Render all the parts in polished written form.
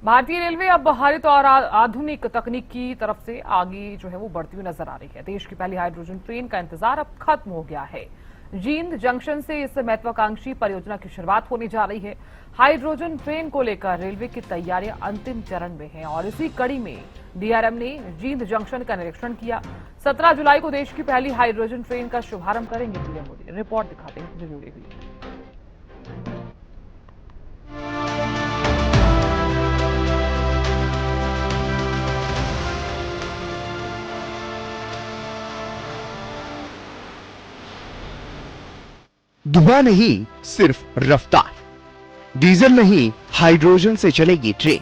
भारतीय रेलवे अब हरित और आधुनिक तकनीक की तरफ से आगे जो है वो बढ़ती हुई नजर आ रही है। देश की पहली हाइड्रोजन ट्रेन का इंतजार अब खत्म हो गया है। जींद जंक्शन से इस महत्वाकांक्षी परियोजना की शुरुआत होने जा रही है। हाइड्रोजन ट्रेन को लेकर रेलवे की तैयारियां अंतिम चरण में हैं और इसी कड़ी में डीआरएम ने जींद जंक्शन का निरीक्षण किया। 17 जुलाई को देश की पहली हाइड्रोजन ट्रेन का शुभारंभ करेंगे पीएम मोदी। रिपोर्ट दिखाते हैं जुड़े हुए। धुआं नहीं, सिर्फ रफ्तार। डीजल नहीं, हाइड्रोजन से चलेगी ट्रेन।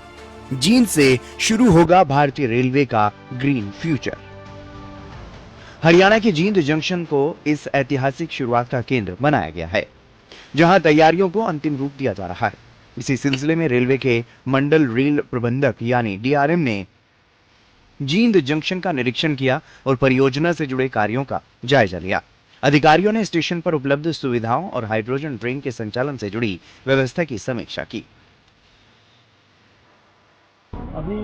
जींद से शुरू होगा भारतीय रेलवे का ग्रीन फ्यूचर। हरियाणा के जींद जंक्शन को इस ऐतिहासिक शुरुआत का केंद्र बनाया गया है, जहां तैयारियों को अंतिम रूप दिया जा रहा है। इसी सिलसिले में रेलवे के मंडल रेल प्रबंधक यानी डीआरएम ने जींद जंक्शन का निरीक्षण किया और परियोजना से जुड़े कार्यों का जायजा लिया। अधिकारियों ने स्टेशन पर उपलब्ध सुविधाओं और हाइड्रोजन ट्रेन के संचालन से जुड़ी व्यवस्था की समीक्षा की। अभी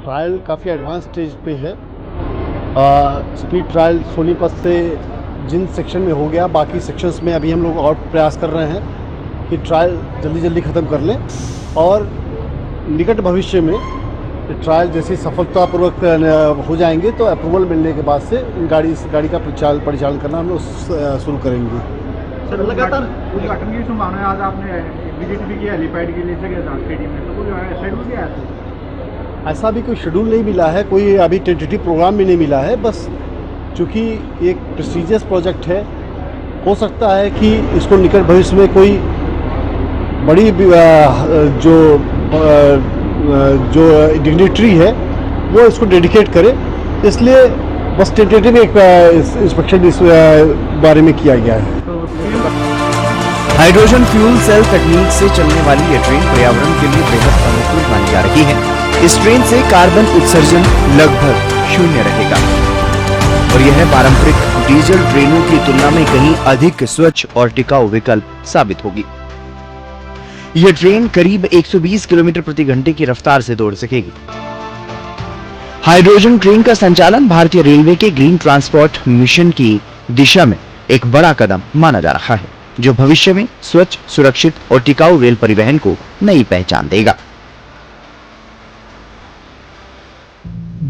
ट्रायल काफ़ी एडवांस स्टेज पे है। स्पीड ट्रायल सोनीपत से जिन सेक्शन में हो गया, बाकी सेक्शंस में अभी हम लोग और प्रयास कर रहे हैं कि ट्रायल जल्दी जल्दी ख़त्म कर लें और निकट भविष्य में ट्रायल जैसे सफलतापूर्वक हो जाएंगे तो अप्रूवल मिलने के बाद से इस गाड़ी का परिचालन करना हम लोग शुरू करेंगे। सर, लगातार उद्घाटन की संभावना है। आज आपने विजिट भी किया हेलीपैड के लिए स्टेडियम में, तो कोई शेड्यूल क्या है? ऐसा भी कोई शेड्यूल नहीं मिला है, कोई अभी टेंटेटिव प्रोग्राम भी नहीं मिला है। बस चूँकि एक प्रेस्टीजियस प्रोजेक्ट है, हो सकता है कि इसको निकट भविष्य में कोई बड़ी जो डिग्निटरी है वो इसको डेडिकेट करे, इसलिए बस टेंटेटिव एक इंस्पेक्शन इस बारे में किया गया है। हाइड्रोजन फ्यूल सेल तकनीक से चलने वाली यह ट्रेन पर्यावरण के लिए बेहद अनुकूल मानी जा रही है। इस ट्रेन से कार्बन उत्सर्जन लगभग शून्य रहेगा और यह पारंपरिक डीजल ट्रेनों की तुलना में कहीं अधिक स्वच्छ और टिकाऊ विकल्प साबित होगी। यह ट्रेन करीब 120 किलोमीटर प्रति घंटे की रफ्तार से दौड़ सकेगी। हाइड्रोजन ट्रेन का संचालन भारतीय रेलवे के ग्रीन ट्रांसपोर्ट मिशन की दिशा में एक बड़ा कदम माना जा रहा है, जो भविष्य में स्वच्छ, सुरक्षित और टिकाऊ रेल परिवहन को नई पहचान देगा।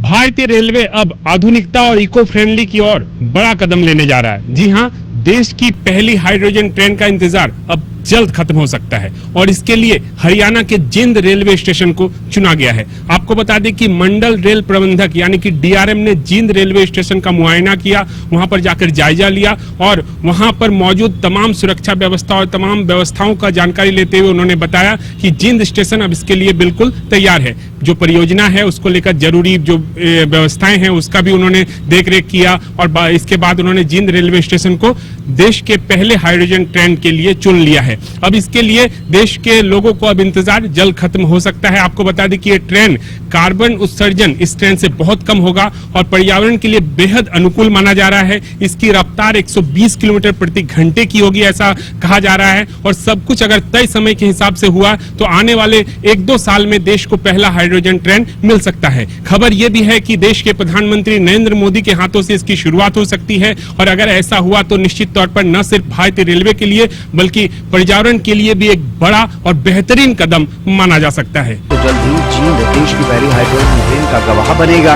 भारतीय रेलवे अब आधुनिकता और इको फ्रेंडली की ओर बड़ा कदम लेने जा रहा है। जी हां, देश की पहली हाइड्रोजन ट्रेन का इंतजार अब जल्द खत्म हो सकता है और इसके लिए हरियाणा के जिंद रेलवे स्टेशन को चुना गया है। आपको बता दें कि मंडल रेल प्रबंधक यानी कि डीआरएम ने जिंद रेलवे स्टेशन का मुआयना किया, वहां पर जाकर जायजा लिया और वहां पर मौजूद तमाम सुरक्षा व्यवस्था और तमाम व्यवस्थाओं का जानकारी लेते हुए उन्होंने बताया कि जिंद स्टेशन अब इसके लिए बिल्कुल तैयार है। जो परियोजना है उसको लेकर जरूरी जो व्यवस्थाएं हैं उसका भी उन्होंने देखरेख किया और इसके बाद उन्होंने जिंद रेलवे स्टेशन को देश के पहले हाइड्रोजन ट्रेन के लिए चुन लिया है। अब इसके लिए देश के लोगों को अब इंतजार जल्द खत्म हो सकता है। आपको बता दें कि ये ट्रेन कार्बन उत्सर्जन इस ट्रेन से बहुत कम होगा और पर्यावरण के लिए बेहद अनुकूल माना जा रहा है। इसकी रफ्तार 120 किलोमीटर प्रति घंटे की होगी, ऐसा कहा जा रहा है। और सब कुछ अगर तय समय के हिसाब से हुआ तो आने वाले 1-2 साल में देश को पहला हाइड्रोजन ट्रेन मिल सकता है। खबर यह भी है कि देश के प्रधानमंत्री नरेंद्र मोदी के हाथों से इसकी शुरुआत हो सकती है और अगर ऐसा हुआ तो निश्चित तौर पर न सिर्फ भारतीय रेलवे के लिए बल्कि पर्यावरण के लिए भी एक बड़ा और बेहतरीन कदम माना जा सकता है। तो जल्द ही जींद देश की पहली हाइड्रोजन ट्रेन का गवाह बनेगा।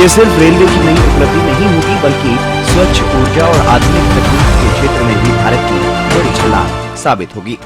ये सिर्फ रेलवे की नई उपलब्धि नहीं होगी बल्कि स्वच्छ ऊर्जा और आधुनिक तकनीक के क्षेत्र में भी भारत की बड़ी छलांग साबित होगी।